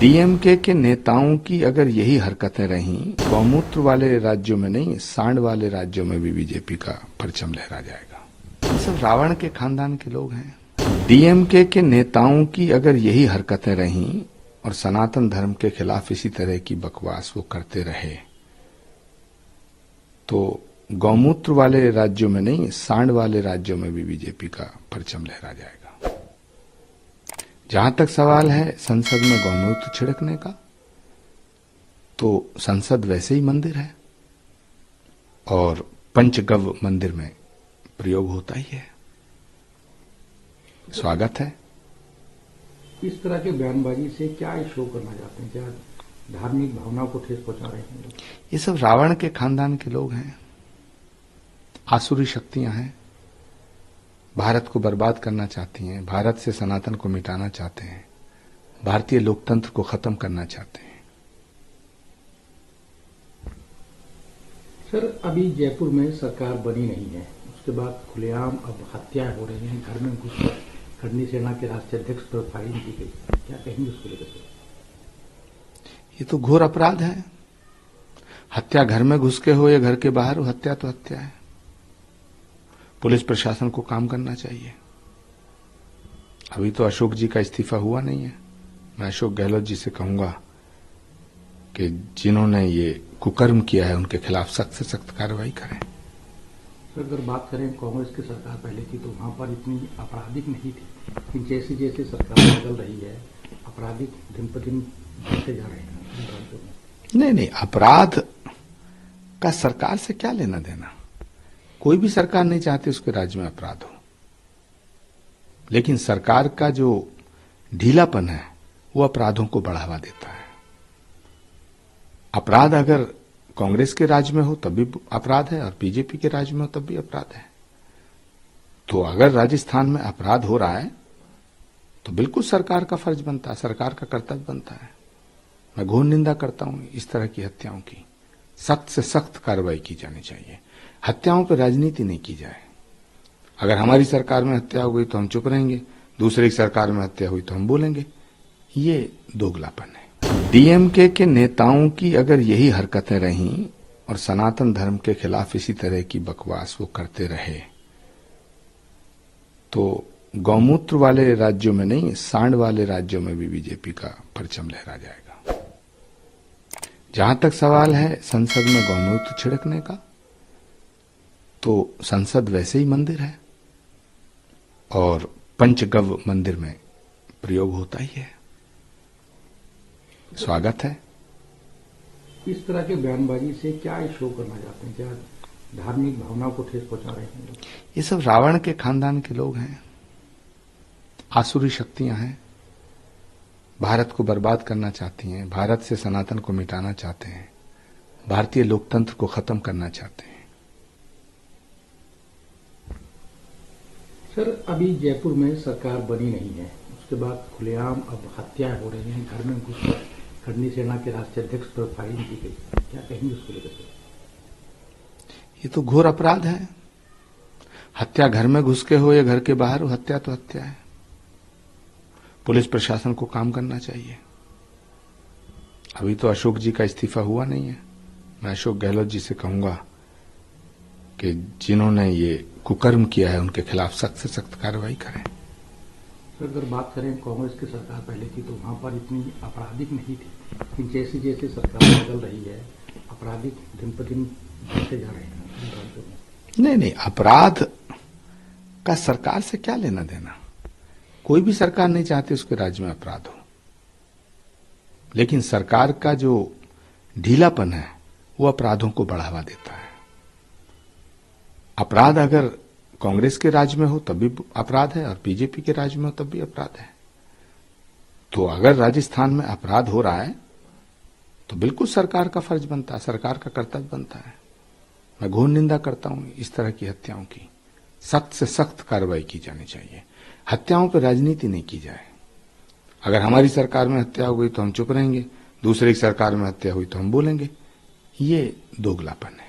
DMK के नेताओं की अगर यही हरकतें रहीं, गौमूत्र वाले राज्यों में नहीं, सांड वाले राज्यों में भी बीजेपी का परचम लहरा जाएगा। ये सब रावण के खानदान के लोग हैं। डीएमके के नेताओं की अगर यही हरकतें रहीं और सनातन धर्म के खिलाफ इसी तरह की बकवास वो करते रहे, तो गौमूत्र वाले राज्यों में नहीं, सांड वाले राज्यों में भी बीजेपी का परचम लहरा जाएगा। जहां तक सवाल है संसद में गौमूत्र छिड़कने का, तो संसद वैसे ही मंदिर है और पंचगव्य मंदिर में प्रयोग होता ही है। स्वागत है। इस तरह के बयानबाजी से क्या शो करना चाहते हैं? क्या धार्मिक भावनाओं को ठेस पहुंचा रहे हैं? ये सब रावण के खानदान के लोग हैं, आसुरी शक्तियां हैं, भारत को बर्बाद करना चाहती हैं, भारत से सनातन को मिटाना चाहते हैं, भारतीय लोकतंत्र को खत्म करना चाहते हैं। सर, अभी जयपुर में सरकार बनी नहीं है, उसके बाद खुलेआम अब हत्याएं हो रही हैं, घर में घुसकर खड़नी सेना के राष्ट्रीय अध्यक्ष पर फायरिंग की गई, क्या कहेंगे उसको लेकर? ये तो घोर अपराध है। हत्या घर में घुस के हो या घर के बाहर हो, हत्या तो हत्या है। पुलिस प्रशासन को काम करना चाहिए। अभी तो अशोक जी का इस्तीफा हुआ नहीं है। मैं अशोक गहलोत जी से कहूंगा कि जिन्होंने ये कुकर्म किया है उनके खिलाफ सख्त से सख्त कार्रवाई करें। अगर बात करें कांग्रेस की सरकार पहले की, तो वहां पर इतनी आपराधिक नहीं थी, लेकिन जैसे जैसे सरकार बदल रही है आपराधिक दिन पर दिन बढ़ते जा रहे हैं। नहीं, अपराध का सरकार से क्या लेना देना। कोई भी सरकार नहीं चाहती उसके राज्य में अपराध हो, लेकिन सरकार का जो ढीलापन है वो अपराधों को बढ़ावा देता है। अपराध अगर कांग्रेस के राज्य में हो तब भी अपराध है और बीजेपी के राज्य में हो तब भी अपराध है। तो अगर राजस्थान में अपराध हो रहा है तो बिल्कुल सरकार का फर्ज बनता है, सरकार का कर्तव्य बनता है। मैं घोर निंदा करता हूं इस तरह की हत्याओं की। सख्त से सख्त कार्रवाई की जानी चाहिए। हत्याओं पर राजनीति नहीं की जाए। अगर हमारी सरकार में हत्या हो गई तो हम चुप रहेंगे, दूसरे की सरकार में हत्या हुई तो हम बोलेंगे। ये दोगलापन है। डीएमके के नेताओं की अगर यही हरकतें रहीं और सनातन धर्म के खिलाफ इसी तरह की बकवास वो करते रहे, तो गौमूत्र वाले राज्यों में नहीं, सांड वाले राज्यों में भी बीजेपी का परचम लहरा जाएगा। जहां तक सवाल है संसद में गौमूत्र छिड़कने का, तो संसद वैसे ही मंदिर है और पंचगव्य मंदिर में प्रयोग होता ही है। स्वागत है। इस तरह के बयानबाजी से क्या शो करना चाहते हैं? क्या धार्मिक भावनाओं को ठेस पहुंचा रहे हैं? ये सब रावण के खानदान के लोग हैं, आसुरी शक्तियां हैं, भारत को बर्बाद करना चाहती हैं, भारत से सनातन को मिटाना चाहते हैं, भारतीय लोकतंत्र को खत्म करना चाहते हैं। सर, अभी जयपुर में सरकार बनी नहीं है, उसके बाद खुलेआम अब हत्याएं हो रही हैं, घर में घुसकर खड़नी सेना के राष्ट्रीय अध्यक्ष पर फायरिंग की गई, क्या कहेंगे उसको लेकर? ये तो घोर अपराध है। हत्या घर में घुस के हो या घर के बाहर हो, हत्या तो हत्या है। पुलिस प्रशासन को काम करना चाहिए। अभी तो अशोक जी का इस्तीफा हुआ नहीं है। मैं अशोक गहलोत जी से कहूंगा कि जिन्होंने ये कुकर्म किया है उनके खिलाफ सख्त से सख्त कार्रवाई करें। अगर बात करें कांग्रेस की सरकार पहले की, तो वहां पर इतनी आपराधिक नहीं थी, लेकिन जैसे जैसे सरकार बदल रही है आपराधिक दिन पर दिन बढ़ते जा रहे हैं। नहीं, अपराध का सरकार से क्या लेना देना। कोई भी सरकार नहीं चाहती उसके राज्य में अपराध हो, लेकिन सरकार का जो ढीलापन है वो अपराधों को बढ़ावा देता है। अपराध अगर कांग्रेस के राज्य में हो तब भी अपराध है और बीजेपी के राज्य में हो तब भी अपराध है। तो अगर राजस्थान में अपराध हो रहा है तो बिल्कुल सरकार का फर्ज बनता है, सरकार का कर्तव्य बनता है। मैं घोर निंदा करता हूं इस तरह की हत्याओं की। सख्त से सख्त कार्रवाई की जानी चाहिए। हत्याओं पर राजनीति नहीं की जाए। अगर हमारी सरकार में हत्या हो गई तो हम चुप रहेंगे, दूसरे की सरकार में हत्या हुई तो हम बोलेंगे। ये दोगलापन है।